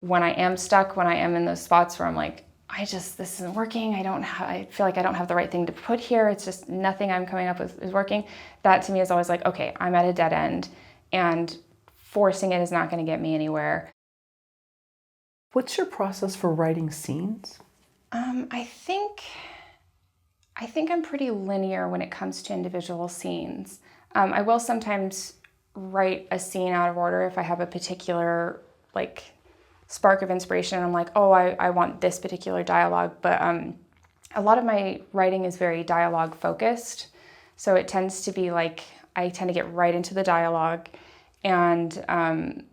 when I am stuck, when I am in those spots where I'm like, this isn't working, I feel like I don't have the right thing to put here, it's just nothing I'm coming up with is working, that to me is always like, okay, I'm at a dead end, and forcing it is not going to get me anywhere. What's your process for writing scenes? I think I'm pretty linear when it comes to individual scenes. I will sometimes write a scene out of order if I have a particular like spark of inspiration. I'm like, oh, I want this particular dialogue, but a lot of my writing is very dialogue focused. So it tends to be like, I tend to get right into the dialogue, and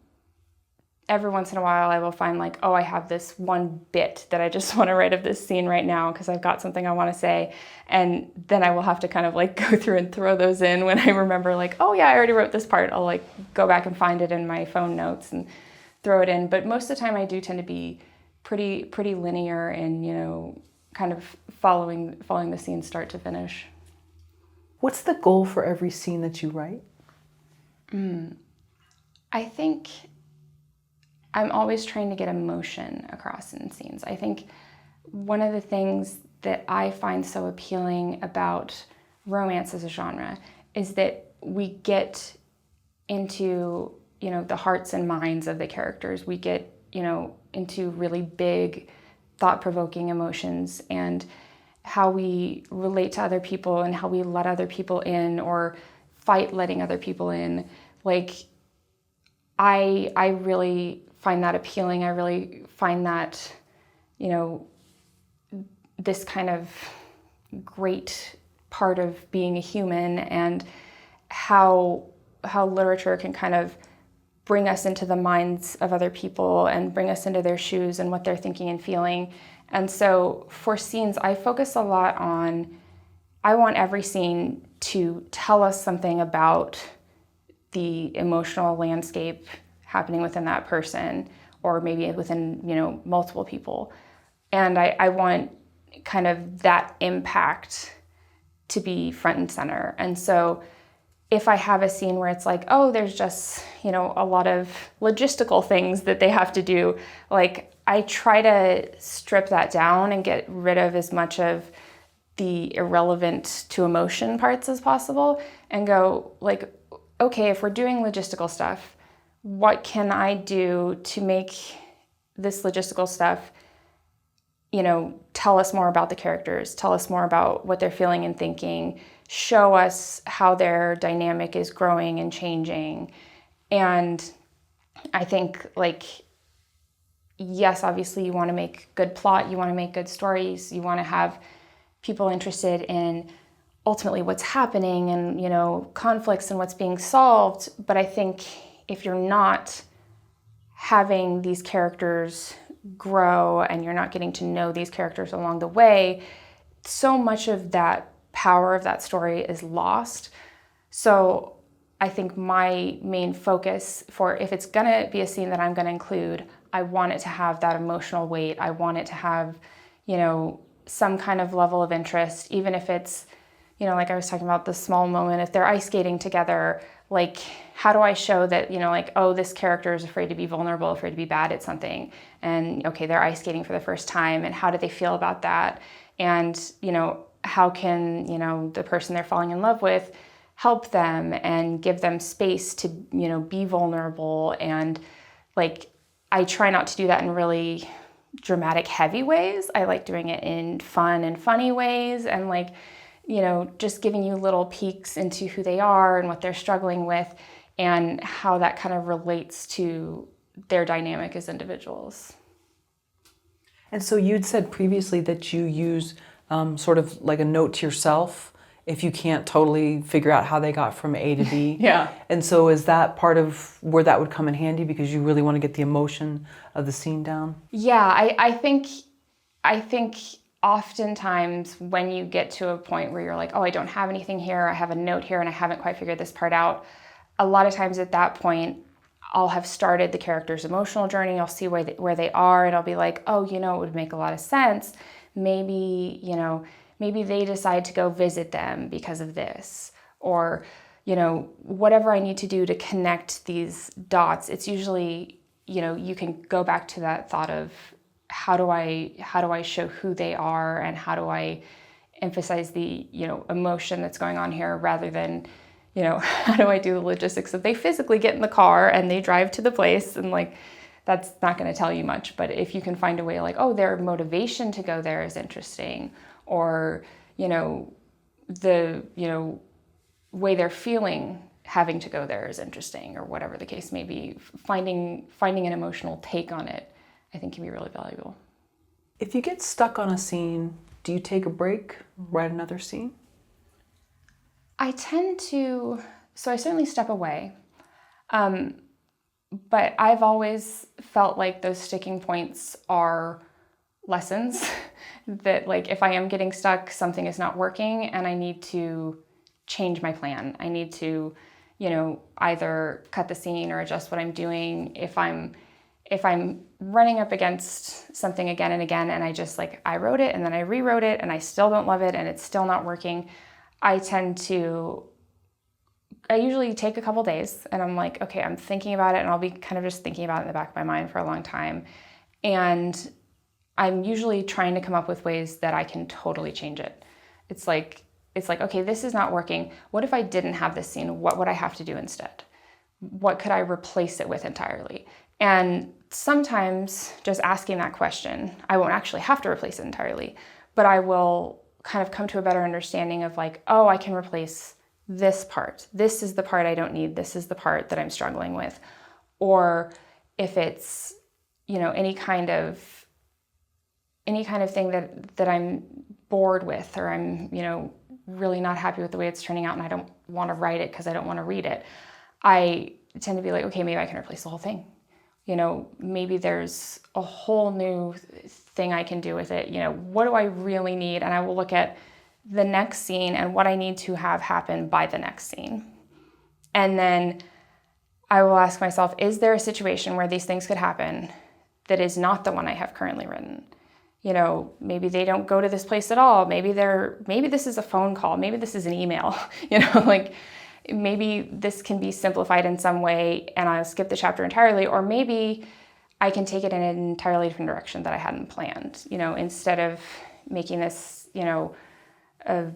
every once in a while I will find like, oh, I have this one bit that I just want to write of this scene right now because I've got something I want to say. And then I will have to kind of like go through and throw those in when I remember like, oh yeah, I already wrote this part. I'll like go back and find it in my phone notes and throw it in. But most of the time I do tend to be pretty linear and, you know, kind of following the scene start to finish. What's the goal for every scene that you write? I think I'm always trying to get emotion across in scenes. I think one of the things that I find so appealing about romance as a genre is that we get into, you know, the hearts and minds of the characters. We get, you know, into really big, thought-provoking emotions and how we relate to other people and how we let other people in or fight letting other people in. Like, I really find that appealing. I really find that, you know, this kind of great part of being a human, and how literature can kind of bring us into the minds of other people and bring us into their shoes and what they're thinking and feeling. And so for scenes, I focus a lot on, I want every scene to tell us something about the emotional landscape happening within that person, or maybe within, you know, multiple people. And I want kind of that impact to be front and center. And so if I have a scene where it's like, oh, there's just, you know, a lot of logistical things that they have to do, like I try to strip that down and get rid of as much of the irrelevant to emotion parts as possible and go like, okay, if we're doing logistical stuff, what can I do to make this logistical stuff, you know, tell us more about the characters, tell us more about what they're feeling and thinking, show us how their dynamic is growing and changing. And I think, like, yes, obviously you want to make good plot, you want to make good stories, you want to have people interested in ultimately what's happening and, you know, conflicts and what's being solved. But I think if you're not having these characters grow and you're not getting to know these characters along the way, so much of that power of that story is lost. So I think my main focus for, if it's gonna be a scene that I'm gonna include, I want it to have that emotional weight. I want it to have, you know, some kind of level of interest, even if it's, you know, like I was talking about the small moment, if they're ice skating together, like, how do I show that, you know, like, oh, this character is afraid to be vulnerable, afraid to be bad at something. And okay, they're ice skating for the first time, and how do they feel about that? And, you know, how can, you know, the person they're falling in love with help them and give them space to, you know, be vulnerable. And like, I try not to do that in really dramatic, heavy ways. I like doing it in fun and funny ways, and like, you know, just giving you little peeks into who they are and what they're struggling with and how that kind of relates to their dynamic as individuals. And so you'd said previously that you use sort of like a note to yourself if you can't totally figure out how they got from A to B. Yeah. And so is that part of where that would come in handy because you really want to get the emotion of the scene down? Yeah, I think oftentimes when you get to a point where you're like, oh, I don't have anything here, I have a note here and I haven't quite figured this part out, a lot of times at that point, I'll have started the character's emotional journey, I'll see where they are, and I'll be like, oh, you know, it would make a lot of sense. Maybe, you know, maybe they decide to go visit them because of this, or, you know, whatever I need to do to connect these dots. It's usually you can go back to that thought of how do I show who they are, and how do I emphasize the, emotion that's going on here, rather than, how do I do the logistics of they physically get in the car and they drive to the place, and like, that's not going to tell you much. But if you can find a way like, oh, their motivation to go there is interesting, or, the, way they're feeling having to go there is interesting, or whatever the case may be, finding an emotional take on it, I think can be really valuable. If you get stuck on a scene, do you take a break, write another scene? I tend to, so I certainly step away, but I've always felt like those sticking points are lessons that, like, if I am getting stuck, something is not working and I need to change my plan. I need to, either cut the scene or adjust what I'm doing. If I'm running up against something again and again, and I wrote it and then I rewrote it and I still don't love it and it's still not working, I usually take a couple days and I'm like, okay, I'm thinking about it, and I'll be kind of just thinking about it in the back of my mind for a long time. And I'm usually trying to come up with ways that I can totally change it. It's like, okay, this is not working. What if I didn't have this scene? What would I have to do instead? What could I replace it with entirely? And sometimes just asking that question, I won't actually have to replace it entirely, but I will kind of come to a better understanding of like, oh, I can replace this part. This is the part I don't need. This is the part that I'm struggling with. Or if it's, any kind of thing that I'm bored with, or I'm, really not happy with the way it's turning out and I don't want to write it because I don't want to read it, I tend to be like, okay, maybe I can replace the whole thing. Maybe there's a whole new thing I can do with it. What do I really need? And I will look at the next scene and what I need to have happen by the next scene. And then I will ask myself, is there a situation where these things could happen that is not the one I have currently written? Maybe they don't go to this place at all. Maybe this is a phone call. Maybe this is an email, maybe this can be simplified in some way and I'll skip the chapter entirely, or maybe I can take it in an entirely different direction that I hadn't planned. Instead of making this, a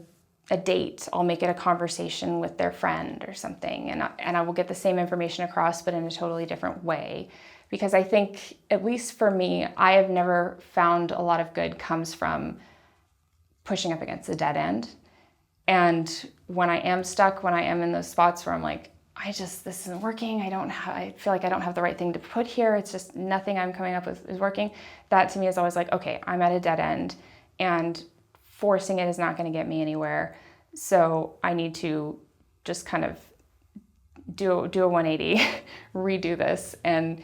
date, I'll make it a conversation with their friend or something, and I will get the same information across, but in a totally different way. Because I think, at least for me, I have never found a lot of good comes from pushing up against a dead end. And when I am stuck, when I am in those spots where I'm like, this isn't working, I feel like I don't have the right thing to put here, it's just nothing I'm coming up with is working, that to me is always like, okay, I'm at a dead end, and forcing it is not going to get me anywhere. So I need to just kind of do a 180, redo this, and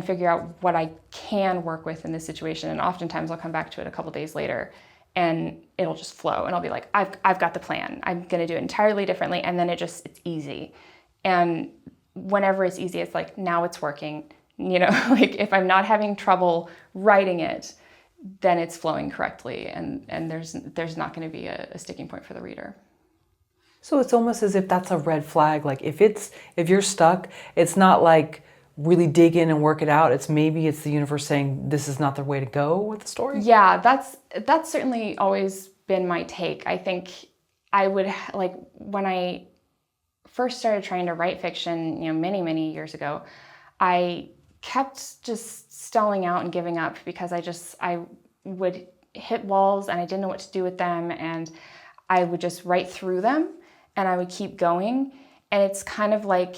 figure out what I can work with in this situation. And oftentimes I'll come back to it a couple days later and it'll just flow, and I'll be like, I've got the plan. I'm going to do it entirely differently. And then it's easy. And whenever it's easy, it's like, now it's working. Like if I'm not having trouble writing it, then it's flowing correctly. And there's not going to be a sticking point for the reader. So it's almost as if that's a red flag. Like if you're stuck, it's not like really dig in and work it out. It's the universe saying this is not the way to go with the story. Yeah, that's certainly always been my take. I think I would, like, when I first started trying to write fiction, many years ago, I kept just stalling out and giving up because I would hit walls and I didn't know what to do with them, and I would just write through them and I would keep going. And it's kind of like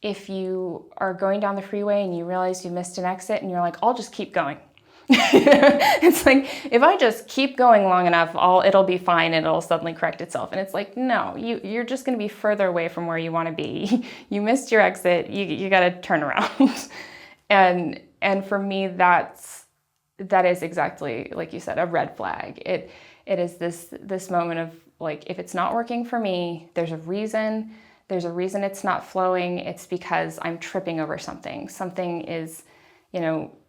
if you are going down the freeway and you realize you missed an exit and you're like, I'll just keep going. It's like, if I just keep going long enough, it'll be fine and it'll suddenly correct itself. And it's like, no, you're just going to be further away from where you want to be. You missed your exit. You got to turn around. And for me, that is exactly, like you said, a red flag. It is this moment of like, if it's not working for me, there's a reason it's not flowing. It's because I'm tripping over something. Something is,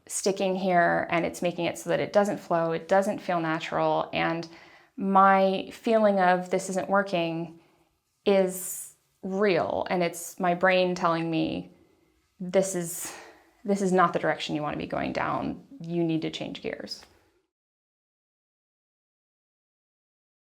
sticking here, and it's making it so that it doesn't flow. It doesn't feel natural. And my feeling of this isn't working is real. And it's my brain telling me this is this is not the direction you want to be going down. You need to change gears.